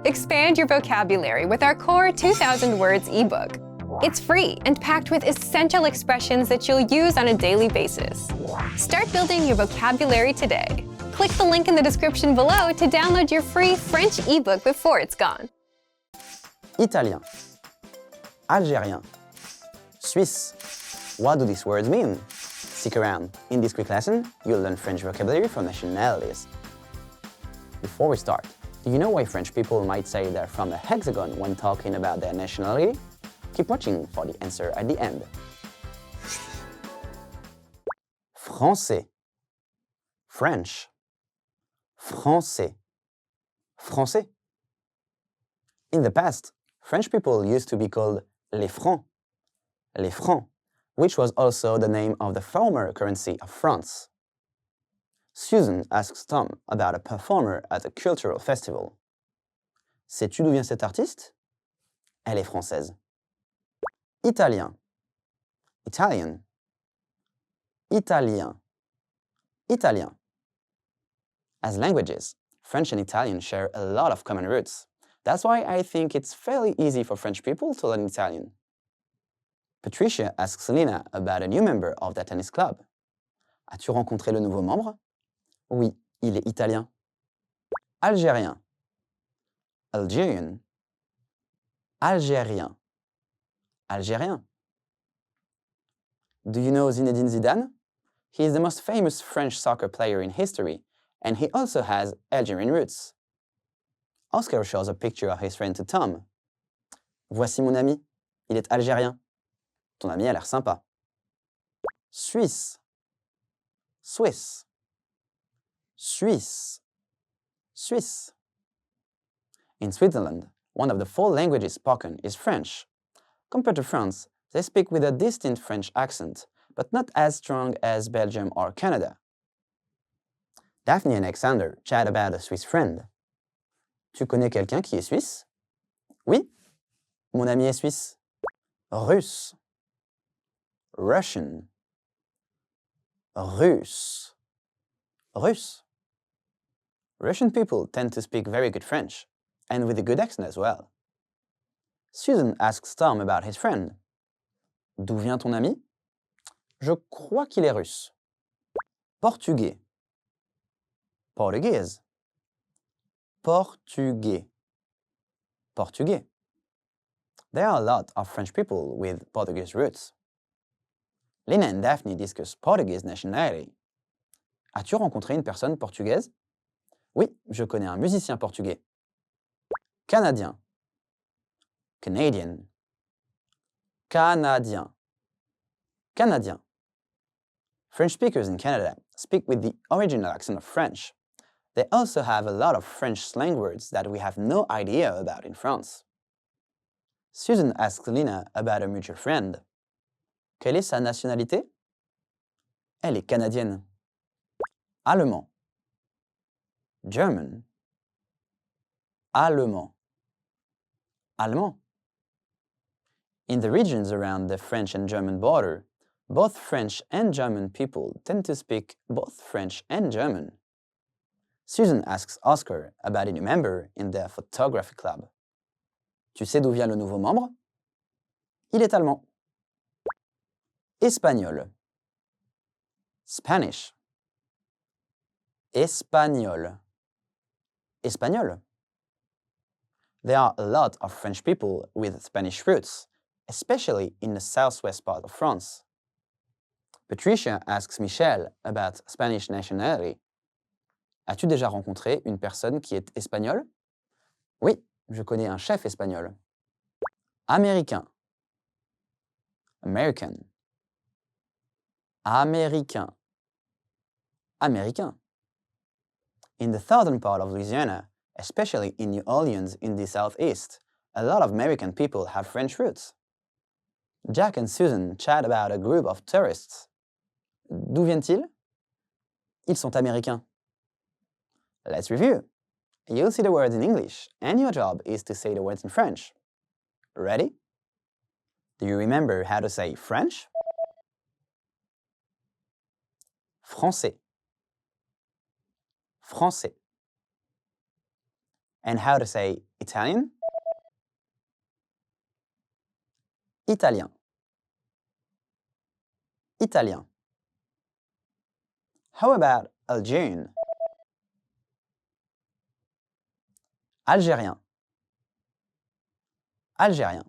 Expand your vocabulary with our core 2,000 words ebook. It's free and packed with essential expressions that you'll use on a daily basis. Start building your vocabulary today. Click the link in the description below to download your free French ebook before it's gone. Italien, Algérien, Suisse. What do these words mean? Stick around. In this quick lesson, you'll learn French vocabulary from nationalities. Before we start, do you know why French people might say they're from a hexagon when talking about their nationality? Keep watching for the answer at the end. Français, French, Français, Français. In the past, French people used to be called les francs, which was also the name of the former currency of France. Susan asks Tom about a performer at a cultural festival. Sais-tu d'où vient cet artiste? Elle est française. Italien, Italian, Italien, Italien. As languages, French and Italian share a lot of common roots. That's why I think it's fairly easy for French people to learn Italian. Patricia asks Selena about a new member of the tennis club. As-tu rencontré le nouveau membre? Oui, il est italien. Algérien, Algerian, Algérien, Algérien. Do you know Zinedine Zidane? He is the most famous French soccer player in history, and he also has Algerian roots. Oscar shows a picture of his friend to Tom. Voici mon ami, il est algérien. Ton ami a l'air sympa. Suisse, Swiss, Suisse, Suisse. In Switzerland, one of the 4 languages spoken is French. Compared to France, they speak with a distinct French accent, but not as strong as Belgium or Canada. Daphne and Alexander chat about a Swiss friend. Tu connais quelqu'un qui est suisse? Oui, mon ami est suisse. Russe, Russian, Russe, Russe. Russian people tend to speak very good French, and with a good accent as well. Susan asks Tom about his friend. D'où vient ton ami? Je crois qu'il est russe. Portugais, Portuguese, Portugais, Portugais. There are a lot of French people with Portuguese roots. Lena and Daphne discuss Portuguese nationality. As-tu rencontré une personne portugaise? Oui, je connais un musicien portugais. Canadien, Canadian, Canadien, Canadien. French speakers in Canada speak with the original accent of French. They also have a lot of French slang words that we have no idea about in France. Susan asks Lena about a mutual friend. Quelle est sa nationalité? Elle est canadienne. Allemand, German, Allemand, Allemand. In the regions around the French and German border, both French and German people tend to speak both French and German. Susan asks Oscar about a new member in their photography club. Tu sais d'où vient le nouveau membre? Il est allemand. Espagnol, Spanish, Espagnol, Espagnol. There are a lot of French people with Spanish roots, especially in the southwest part of France. Patricia asks Michelle about Spanish nationality. As-tu déjà rencontré une personne qui est espagnole? Oui, je connais un chef espagnol. Américain, American, Américain, Américain. In the southern part of Louisiana, especially in New Orleans in the southeast, a lot of American people have French roots. Jack and Susan chat about a group of tourists. D'où viennent-ils? Ils sont américains. Let's review. You'll see the words in English, and your job is to say the words in French. Ready? Do you remember how to say French? Français, Français. And how to say Italian? Italien. Italien. How about Algerian? Algérien. Algérien.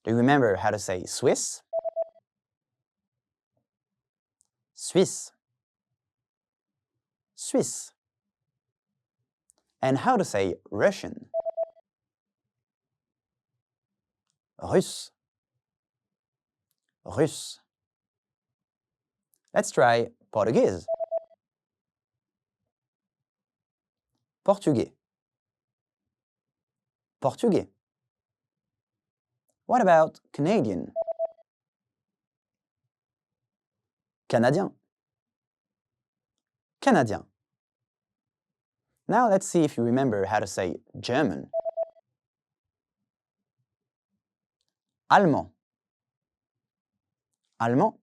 Do you remember how to say Swiss? Suisse. Suisse. And how to say Russian? Russe. Russe. Let's try Portuguese. Portugais. Portugais. What about Canadian? Canadien. Canadien. Now let's see if you remember how to say German. Allemand. Allemand.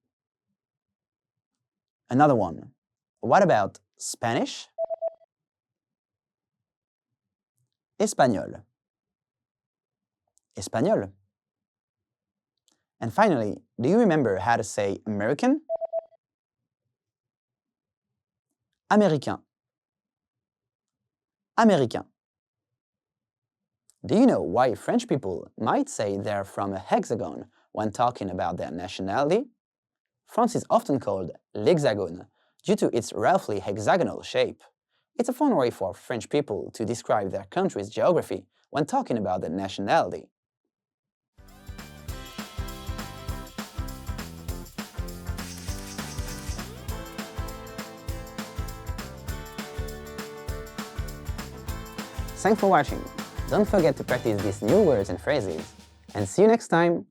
Another one. What about Spanish? Espagnol. Espagnol. And finally, do you remember how to say American? Américain. Américain. Do you know why French people might say they're from a hexagon when talking about their nationality? France is often called l'hexagone due to its roughly hexagonal shape. It's a fun way for French people to describe their country's geography when talking about their nationality. Thanks for watching. Don't forget to practice these new words and phrases, and see you next time!